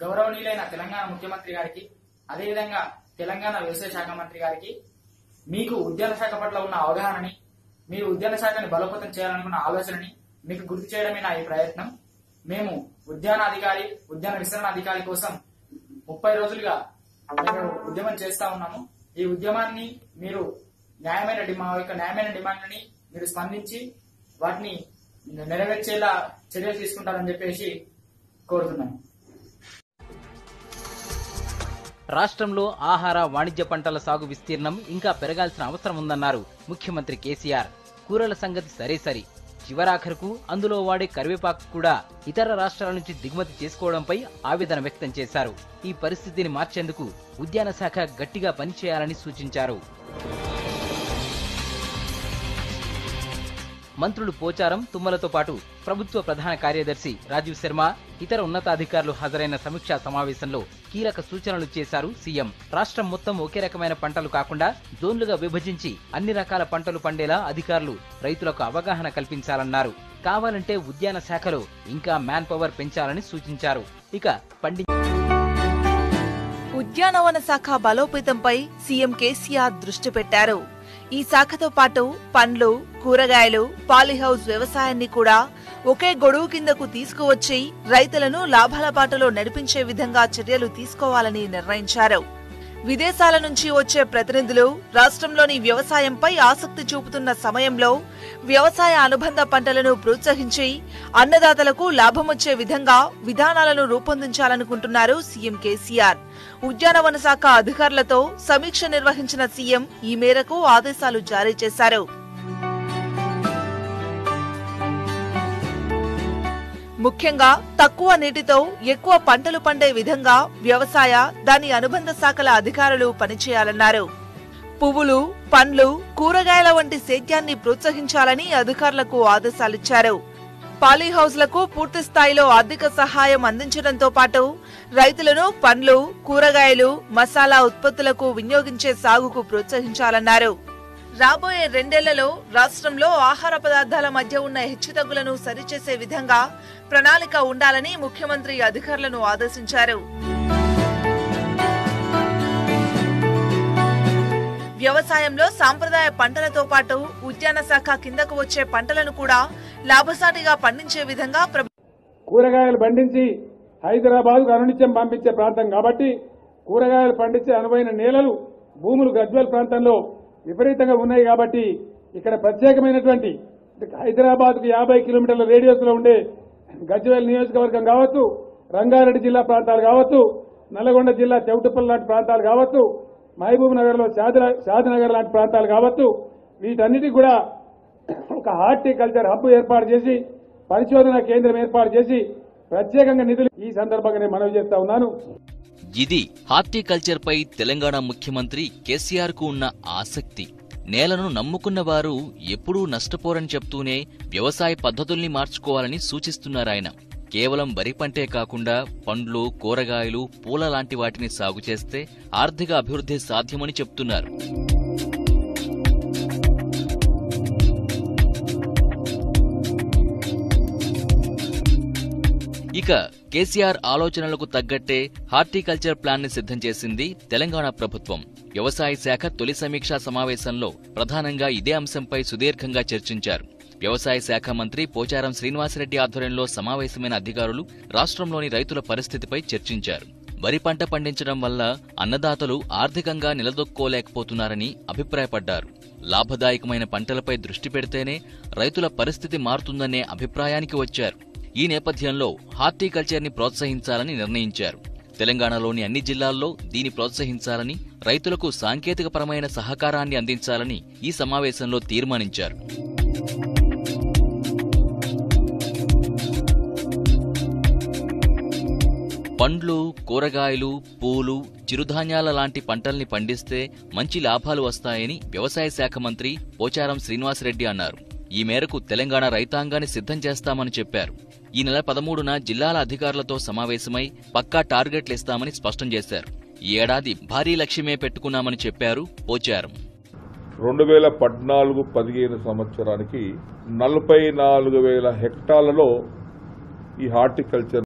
గౌరవనీయులైన తెలంగాణ ముఖ్యమంత్రి గారికి, అదేవిధంగా తెలంగాణ వ్యవసాయ శాఖ మంత్రి గారికి మీకు ఉద్యాన శాఖ పట్ల ఉన్న అవగాహనని, మీరు ఉద్యాన శాఖని బలోపేతం చేయాలనుకున్న ఆలోచనని మీకు గుర్తు చేయడమే నా ఈ ప్రయత్నం. మేము ఉద్యాన విస్తరణ అధికారి కోసం 30 రోజులుగా ఉద్యమం చేస్తా ఉన్నాము. ఈ ఉద్యమాన్ని మీరు మా యొక్క న్యాయమైన డిమాండ్లని మీరు స్పందించి వాటిని నెరవేర్చేలా చర్యలు తీసుకుంటారని చెప్పేసి కోరుతున్నాను. రాష్ట్రంలో ఆహార వాణిజ్య పంటల సాగు విస్తీర్ణం ఇంకా పెరగాల్సిన అవసరం ఉందన్నారు ముఖ్యమంత్రి కేసీఆర్. కూరల సంగతి సరే, చివరాఖరుకు అందులో వాడే కరివేపాకు కూడా ఇతర రాష్ట్రాల నుంచి దిగుమతి చేసుకోవడంపై ఆవేదన వ్యక్తం చేశారు. ఈ పరిస్థితిని మార్చేందుకు ఉద్యాన శాఖ గట్టిగా పనిచేయాలని సూచించారు. మంత్రులు పోచారం, తుమ్మలతో పాటు ప్రభుత్వ ప్రధాన కార్యదర్శి రాజీవ్ శర్మ, ఇతర ఉన్నతాధికారులు హాజరైన సమీక్షా సమావేశంలో కీలక సూచనలు చేశారు సీఎం. రాష్ట్రం మొత్తం ఒకే రకమైన పంటలు కాకుండా జోన్లుగా విభజించి అన్ని రకాల పంటలు పండేలా అధికారులు రైతులకు అవగాహన కల్పించాలన్నారు. కావాలంటే ఉద్యాన శాఖలో ఇంకా మ్యాన్ పవర్ పెంచాలని సూచించారు. ఇక ఉద్యానవన శాఖ బలోపేతంపై సీఎం కేసీఆర్ దృష్టి పెట్టారు. ఈ శాఖతో పాటు పండ్లు, కూరగాయలు, పాలీహౌస్ వ్యవసాయాన్ని కూడా ఒకే గొడుగు కిందకు తీసుకువచ్చి రైతులను లాభాల బాటలో నడిపించే విధంగా చర్యలు తీసుకోవాలని నిర్ణయించారు. విదేశాల నుంచి వచ్చే ప్రతినిధులు రాష్ట్రంలోని వ్యవసాయంపై ఆసక్తి చూపుతున్న సమయంలో వ్యవసాయ అనుబంధ పంటలను ప్రోత్సహించి అన్నదాతలకు లాభమొచ్చే విధంగా విధానాలను రూపొందించాలనుకుంటున్నారు సీఎం కేసీఆర్. ఉద్యానవన శాఖ అధికారులతో సమీక్ష నిర్వహించిన సీఎం ఈ మేరకు ఆదేశాలు జారీ చేశారు. ముఖ్యంగా తక్కువ నీటితో ఎక్కువ పంటలు పండే విధంగా వ్యవసాయ, దాని అనుబంధ శాఖల అధికారులు పనిచేయాలన్నారు. పువ్వులు, పండ్లు, కూరగాయల వంటి సేద్యాన్ని ప్రోత్సహించాలని అధికారులకు ఆదేశాలిచ్చారు. పాలీహౌస్లకు పూర్తి స్థాయిలో ఆర్థిక సహాయం అందించడంతో పాటు రైతులను పండ్లు, కూరగాయలు, మసాలా ఉత్పత్తులకు వినియోగించే సాగుకు ప్రోత్సహించాలన్నారు. రాబోయే 2 ఏళ్లలో రాష్ట్రంలో ఆహార పదార్థాల మధ్య ఉన్న హెచ్చుతగ్గులను సరిచేసే విధంగా ప్రణాళిక ఉండాలని ముఖ్యమంత్రి అధికారులను ఆదేశించారు. వ్యవసాయంలో సాంప్రదాయ పంటలతో పాటు ఉద్యాన శాఖ కిందకు వచ్చే పంటలను కూడా లాభసాటిగా పండించే విధంగా కూరగాయలు పండించి హైదరాబాద్కు అనునిత్యం పంపించే ప్రాంతం కాబట్టి కూరగాయలు పండించే అనువైన నేలలు, భూములు గజ్వేల్ ప్రాంతంలో విపరీతంగా ఉన్నాయి కాబట్టి ఇక్కడ ప్రత్యేకమైనటువంటి హైదరాబాద్కు 50 కిలోమీటర్ల రేడియస్ లో ఉండే గజ్వేల్ నియోజకవర్గం కావచ్చు, రంగారెడ్డి జిల్లా ప్రాంతాలు కావచ్చు, నల్గొండ జిల్లా చెవిటిపల్లి లాంటి ప్రాంతాలు కావచ్చు, మహబూబ్ నగర్ లో షాద్నగర్ లాంటి ప్రాంతాలు కావచ్చు, వీటన్నిటికి కూడా ఒక హార్టికల్చర్ హబ్ ఏర్పాటు చేసి పరిశోధన కేంద్రం ఏర్పాటు చేసి ప్రత్యేకంగా నిధులు ఈ సందర్భంగా నేను మనవి చేస్తా ఉన్నాను. ఇది హార్టికల్చర్ పై తెలంగాణ ముఖ్యమంత్రి కేసీఆర్ కు ఉన్న ఆసక్తి. నేలను నమ్ముకున్న వారు ఎప్పుడూ నష్టపోరని చెప్తూనే వ్యవసాయ పద్ధతుల్ని మార్చుకోవాలని సూచిస్తున్నారాయన. కేవలం వరి పంటే కాకుండా పండ్లు, కూరగాయలు, పూల లాంటి వాటిని సాగు చేస్తే ఆర్థిక అభివృద్ధి సాధ్యమని చెప్తున్నారు. ఇక కేసీఆర్ ఆలోచనలకు తగ్గట్టే హార్టికల్చర్ ప్లాన్ ని సిద్ధం చేసింది తెలంగాణ ప్రభుత్వం. వ్యవసాయ శాఖ తొలి సమీక్షా సమావేశంలో ప్రధానంగా ఇదే అంశంపై సుదీర్ఘంగా చర్చించారు. వ్యవసాయ శాఖ మంత్రి పోచారం శ్రీనివాసరెడ్డి ఆధ్వర్యంలో సమావేశమైన అధికారులు రాష్ట్రంలోని రైతుల పరిస్థితిపై చర్చించారు. వరి పంట పండించడం వల్ల అన్నదాతలు ఆర్థికంగా నిలదొక్కోలేకపోతున్నారని అభిప్రాయపడ్డారు. లాభదాయకమైన పంటలపై దృష్టి పెడితేనే రైతుల పరిస్థితి మారుతుందనే అభిప్రాయానికి వచ్చారు. ఈ నేపథ్యంలో హార్టికల్చర్ ని ప్రోత్సహించాలని నిర్ణయించారు. తెలంగాణలోని అన్ని జిల్లాల్లో దీన్ని ప్రోత్సహించాలని, రైతులకు సాంకేతికపరమైన సహకారాన్ని అందించాలని ఈ సమావేశంలో తీర్మానించారు. పండ్లు, కూరగాయలు, పూలు, చిరుధాన్యాల లాంటి పంటల్ని పండిస్తే మంచి లాభాలు వస్తాయని వ్యవసాయ శాఖ మంత్రి పోచారం శ్రీనివాసరెడ్డి అన్నారు. ఈ మేరకు తెలంగాణ రైతాంగాన్ని సిద్ధం చేస్తామని చెప్పారు. ఈ నెల 13న జిల్లాల అధికారులతో సమావేశమై పక్కా టార్గెట్లిస్తామని స్పష్టం చేశారు. ఈ ఏడాది భారీ లక్ష్యమే పెట్టుకున్నామని చెప్పారు పోచారం. 2014-15 సంవత్సరానికి 44,000 హెక్టార్లలో ఈ హార్టికల్చర్